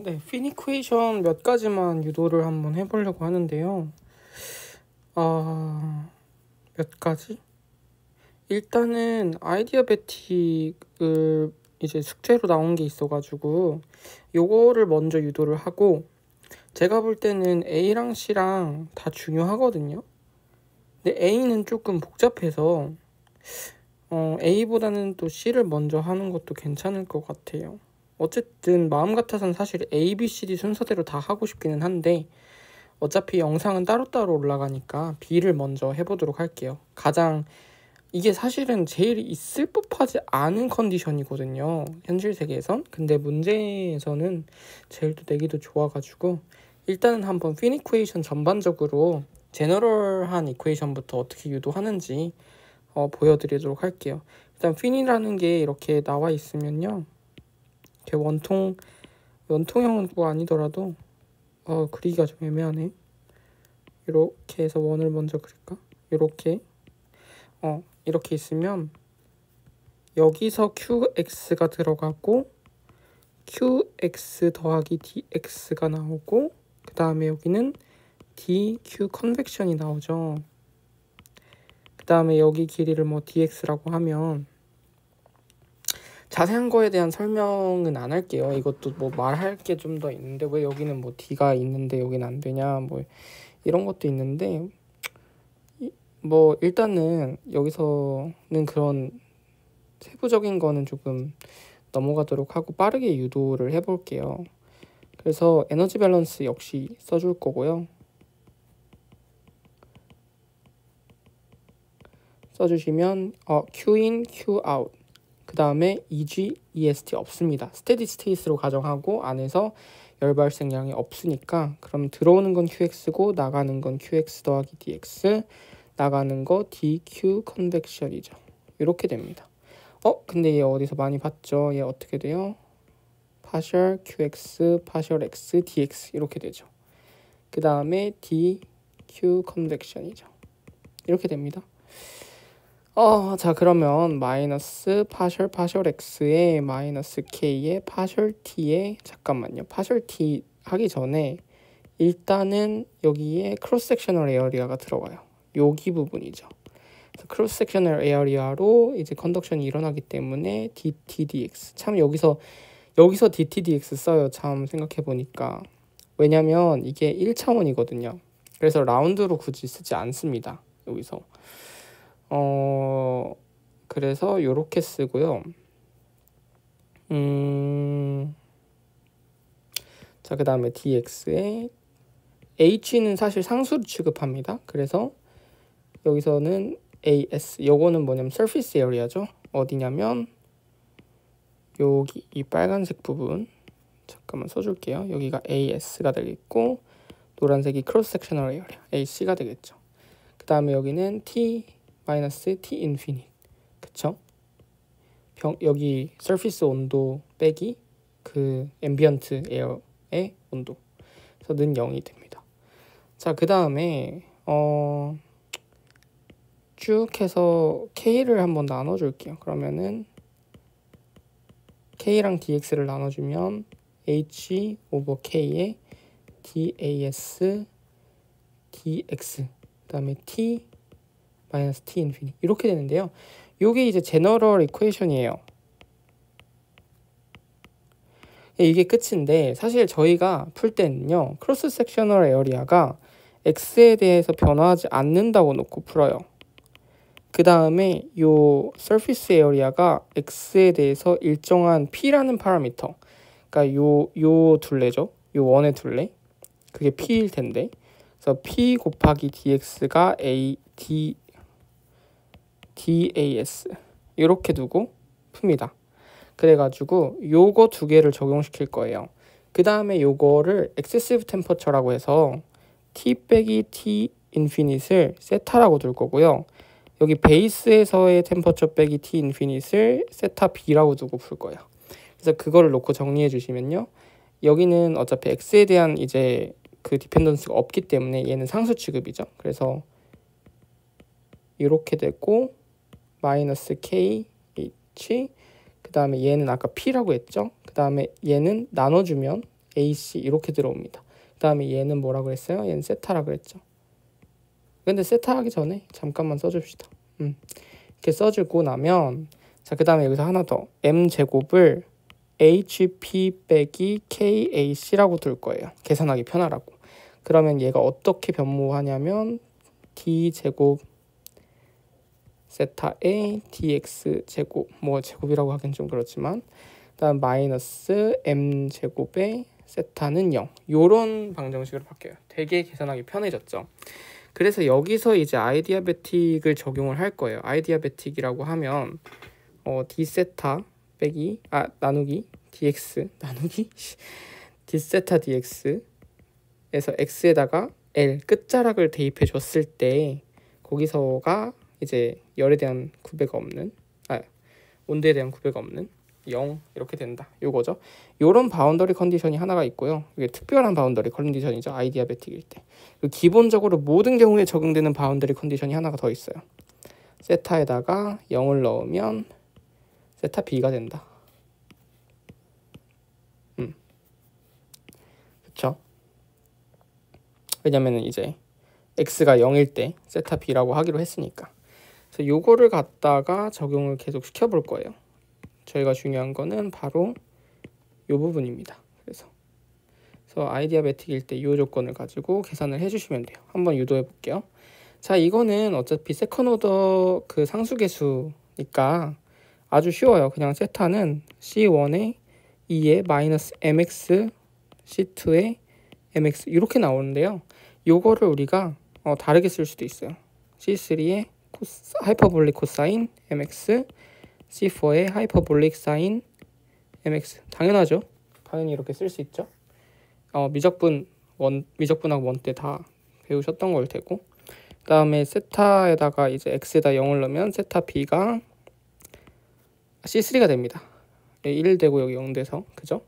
네. 피니퀘이션 몇 가지만 유도를 한번 해보려고 하는데요. 몇 가지? 일단은 아이디어베틱을 이제 숙제로 나온 게 있어가지고 요거를 먼저 유도를 하고, 제가 볼 때는 A랑 C랑 다 중요하거든요. 근데 A는 조금 복잡해서 A보다는 또 C를 먼저 하는 것도 괜찮을 것 같아요. 어쨌든 마음 같아서는 사실 A, B, C, D 순서대로 다 하고 싶기는 한데, 어차피 영상은 따로따로 올라가니까 B를 먼저 해보도록 할게요. 이게 사실은 제일 있을 법하지 않은 컨디션이거든요, 현실 세계에선. 근데 문제에서는 제일 또 내기도 좋아가지고, 일단은 한번 핀 이퀘이션 전반적으로 제너럴한 이퀘이션부터 어떻게 유도하는지 보여드리도록 할게요. 일단 핀이라는 게 이렇게 나와 있으면요, 이렇게 원통형은 꼭 아니더라도 그리기가 좀 애매하네. 이렇게 해서 원을 먼저 그릴까? 이렇게 있으면 여기서 QX가 들어가고 QX 더하기 DX가 나오고, 그 다음에 여기는 DQ 컨벡션이 나오죠. 그 다음에 여기 길이를 뭐 DX라고 하면, 자세한 거에 대한 설명은 안 할게요. 이것도 뭐 말할 게 좀 더 있는데, 왜 여기는 뭐 D가 있는데 여기는 안 되냐, 뭐 이런 것도 있는데, 뭐 일단은 여기서는 그런 세부적인 거는 조금 넘어가도록 하고 빠르게 유도를 해볼게요. 그래서 에너지 밸런스 역시 써줄 거고요. 써주시면 Q인, Qout, 그 다음에 EG, EST 없습니다. 스테디 스테이트로 가정하고 안에서 열 발생량이 없으니까, 그럼 들어오는 건 QX고 나가는 건 QX 더하기 DX, 나가는 거 DQ 컨벡션이죠. 이렇게 됩니다. 근데 얘 어디서 많이 봤죠? 얘 어떻게 돼요? 파셜 QX, 파셜 X, DX 이렇게 되죠. 그 다음에 DQ 컨벡션이죠. 이렇게 됩니다. 자, 그러면 마이너스 파셜 X에 마이너스 K에 파셜 T에, 잠깐만요. 파셜 T 하기 전에 일단은 여기에 크로스 섹셔널 에어리아가 들어가요. 여기 부분이죠. 크로스 섹셔널 에어리아로 이제 컨덕션이 일어나기 때문에 DTDX. 참 여기서 DTDX 써요. 참 생각해 보니까. 왜냐면 이게 1차원이거든요. 그래서 라운드로 굳이 쓰지 않습니다. 여기서. 그래서 요렇게 쓰고요. 자, 그 다음에 DX에 H는 사실 상수로 취급합니다. 그래서 여기서는 AS, 요거는 뭐냐면 surface area죠. 어디냐면 여기 이 빨간색 부분, 잠깐만 써줄게요. 여기가 AS가 되겠고, 노란색이 cross sectional area AC가 되겠죠. 그 다음에 여기는 T T infinite, 그쵸? 여기 surface 온도 빼기 그 ambient air의 온도, 그래서 는 0이 됩니다. 자, 그 다음에 쭉 해서 K를 한번 나눠줄게요. 그러면은 K랑 DX를 나눠주면 H 오버 K에 DAS DX, 그 다음에 T 마이너스 T 인피니티 이렇게 되는데요. 이게 이제 제너럴 이퀘이션이에요. 이게 끝인데, 사실 저희가 풀 때는요, 크로스 섹셔널 에어리아가 X에 대해서 변화하지 않는다고 놓고 풀어요. 그 다음에 요 surface area가 X에 대해서 일정한 P라는 파라미터, 그러니까 요 둘레죠. 요 원의 둘레, 그게 P일 텐데, 그래서 P 곱하기 DX가 DAS 이렇게 두고 풉니다. 그래가지고 요거 두 개를 적용시킬 거예요. 그 다음에 요거를 excessive temperature라고 해서 T 빼기 T 인피닛을 세타라고 둘 거고요. 여기 베이스에서의 템퍼처 빼기 T 인피닛을 세타 B라고 두고 풀 거예요. 그래서 그거를 놓고 정리해 주시면요, 여기는 어차피 X에 대한 이제 그 디펜던스가 없기 때문에 얘는 상수 취급이죠. 그래서 이렇게 되고 마이너스 KH, 그 다음에 얘는 아까 P라고 했죠. 그 다음에 얘는 나눠주면 AC 이렇게 들어옵니다. 그 다음에 얘는 뭐라 그랬어요? 얘는 세타라 그랬죠. 근데 세타 하기 전에 잠깐만 써줍시다. 이렇게 써주고 나면 자, 그 다음에 여기서 하나 더 m제곱을 HP 빼기 KAC라고 둘 거예요. 계산하기 편하라고. 그러면 얘가 어떻게 변모하냐면 D제곱 세타 A DX 제곱 뭐 제곱이라고 하긴 좀 그렇지만 그다음 마이너스 M제곱의 세타는 0 요런 방정식으로 바뀌어요. 되게 계산하기 편해졌죠. 그래서 여기서 이제 아이디아베틱을 적용을 할 거예요. 아이디아베틱이라고 하면 D세타 빼기 나누기 dx 나누기 d세타 dx에서 x에다가 L 끝자락을 대입해 줬을 때 거기서가 이제 열에 대한 구배가 없는 온도에 대한 구배가 없는 0 이렇게 된다. 요거죠. 요런 바운더리 컨디션이 하나가 있고요. 이게 특별한 바운더리 컨디션이죠. 아이디아베틱일 때. 기본적으로 모든 경우에 적용되는 바운더리 컨디션이 하나가 더 있어요. 세타에다가 0을 넣으면 세타 B가 된다. 그쵸? 왜냐면은 이제 X가 0일 때 세타 B라고 하기로 했으니까. 그래서 요거를 갖다가 적용을 계속 시켜볼 거예요. 저희가 중요한 거는 바로 요 부분입니다. 그래서 아이디아베틱일 때 이 조건을 가지고 계산을 해주시면 돼요. 한번 유도해 볼게요. 자, 이거는 어차피 세컨 오더 그 상수계수니까 아주 쉬워요. 그냥 세타는 C1에 2에 마이너스 mx C2에 mx 이렇게 나오는데요. 요거를 우리가 다르게 쓸 수도 있어요. C3에 하이퍼볼릭 코사인 mx C4에 하이퍼볼릭 사인 mx 당연하죠. 당연히 이렇게 쓸 수 있죠. 미적분하고 원 때 다 배우셨던 걸 테고 그 다음에 세타에다가 이제 x에다 0을 넣으면 세타 b가 C3가 됩니다. 1 되고 여기 0 돼서 그죠?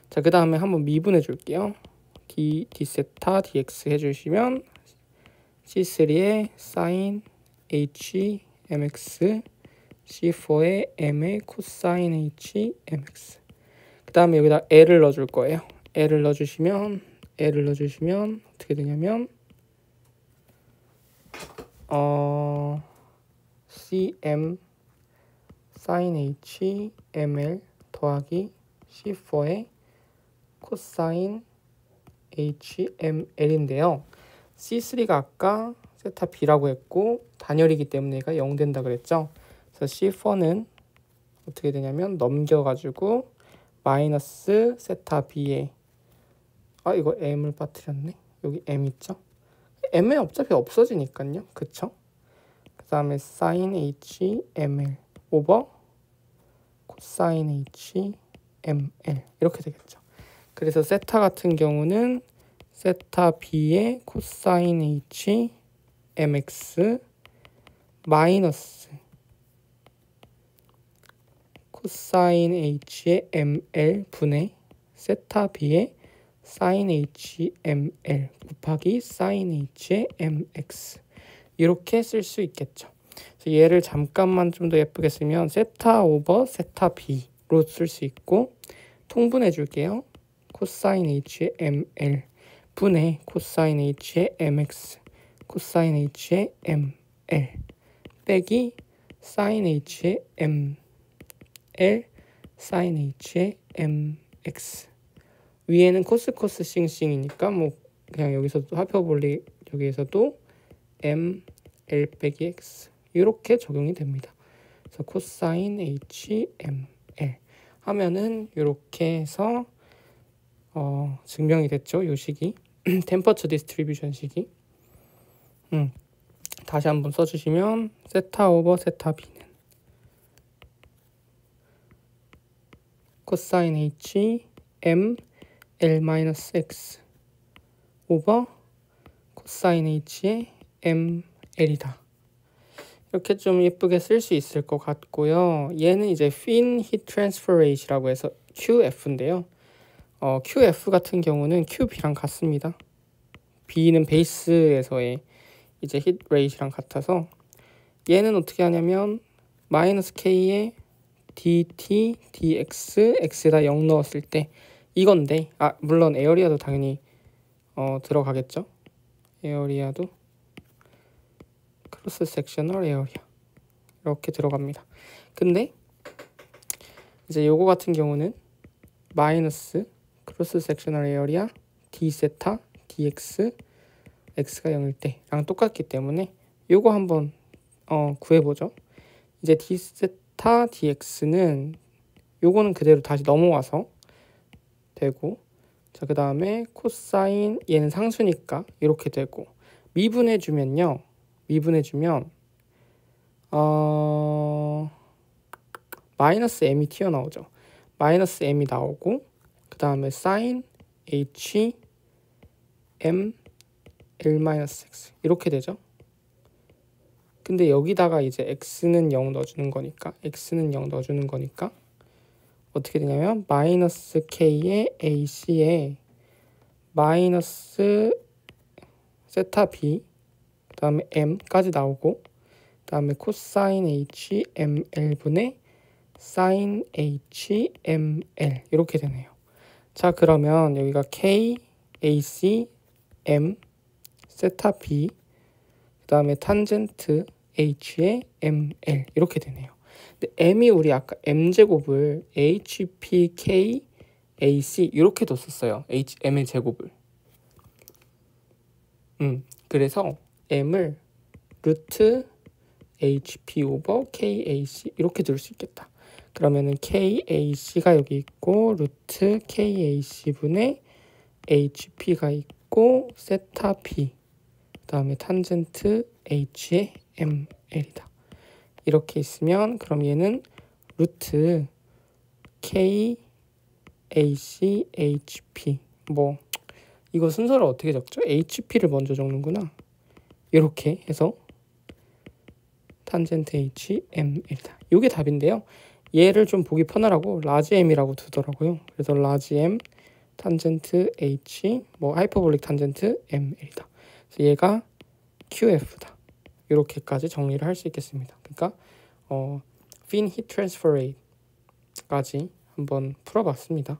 자, 그 다음에 한번 미분해 줄게요. d세타 dx 해주시면 C3의 sin h mx C4의 m의 코사인 h mx 그 다음에 여기다 l을 넣어줄 거예요. l을 넣어주시면 어떻게 되냐면 cm sin h ml 더하기 C4의 코사인 HML인데요. C3가 아까 세타 B라고 했고 단열이기 때문에 얘가 0 된다 그랬죠. 그래서 C4는 어떻게 되냐면 넘겨가지고 마이너스 세타 B에 이거 M을 빠뜨렸네. 여기 M 있죠. M은 어차피 없어지니까요. 그쵸? 그 다음에 sin HML 오버 코사인 HML 이렇게 되겠죠. 그래서 세타 같은 경우는 세타 B의 코사인 HMX 마이너스 코사인 HML 분의 세타 B의 사인 HML 곱하기 사인 HMX 이렇게 쓸 수 있겠죠. 그래서 얘를 잠깐만 좀 더 예쁘게 쓰면 세타 오버 세타 B로 쓸 수 있고 통분해 줄게요. 코사인 HML 분의 코사인 HMX 코사인 HML 빼기 사인 HML 사인 HMX 위에는 코스 싱싱이니까 뭐 그냥 여기서도 하이퍼볼릭 여기에서도 ML 빼기 X 이렇게 적용이 됩니다. 그래서 코사인 HML 하면은 이렇게 해서 증명이 됐죠. 요 식이 템퍼처 디스트리뷰션 식이 다시 한번 써주시면 세타 오버 세타 B는 코사인 H M L-X 오버 코사인 H의 ML이다. 이렇게 좀 예쁘게 쓸 수 있을 것 같고요. 얘는 이제 fin heat transfer rate라고 해서 QF인데요. QF 같은 경우는 QB랑 같습니다. B는 베이스에서의 이제 heat rate랑 같아서 얘는 어떻게 하냐면 마이너스 K에 dt, dx, x에다 0 넣었을 때 이건데 물론 에어리아도 당연히 들어가겠죠. 에어리아도 크로스 섹셔널 에어리아 이렇게 들어갑니다. 근데 이제 요거 같은 경우는 마이너스 크로스 섹셔널 에어리아 d 세타 dx x가 0일 때랑 똑같기 때문에 요거 한번 구해보죠. 이제 d 세타 dx는 요거는 그대로 다시 넘어와서 되고, 자 그 다음에 코사인 얘는 상수니까 이렇게 되고, 미분해주면 마이너스 m이 튀어나오죠. 마이너스 m이 나오고, 그 다음에 사인 h m l-x 이렇게 되죠. 근데 여기다가 이제 x는 0 넣어주는 거니까 어떻게 되냐면 마이너스 k의 ac에 마이너스 세타 b 그 다음에 m까지 나오고, 그 다음에 코사인 h ml 분의 사인 h ml 이렇게 되네요. 자 그러면 여기가 k ac m 세타 b 그 다음에 탄젠트 h의 ml 이렇게 되네요. 근데 m이 우리 아까 m제곱을 hpk ac 이렇게 뒀었어요. m의 제곱을. 그래서 m을 루트 hp 오버 kac 이렇게 둘 수 있겠다. 그러면은 kac가 여기 있고 루트 kac 분의 hp가 있고 세타 b 그 다음에 탄젠트 h의 ml이다. 이렇게 있으면 그럼 얘는 루트 k ac hp 뭐 이거 순서를 어떻게 적죠? hp를 먼저 적는구나. 이렇게 해서 탄젠트 h ml이다. 이게 답인데요. 얘를 좀 보기 편하라고 라지 m이라고 두더라고요. 그래서 라지 m 탄젠트 h 뭐 하이퍼볼릭 탄젠트 ml이다. 그래서 얘가 qf다. 이렇게까지 정리를 할 수 있겠습니다. 그러니까 fin heat transfer rate까지 한번 풀어봤습니다.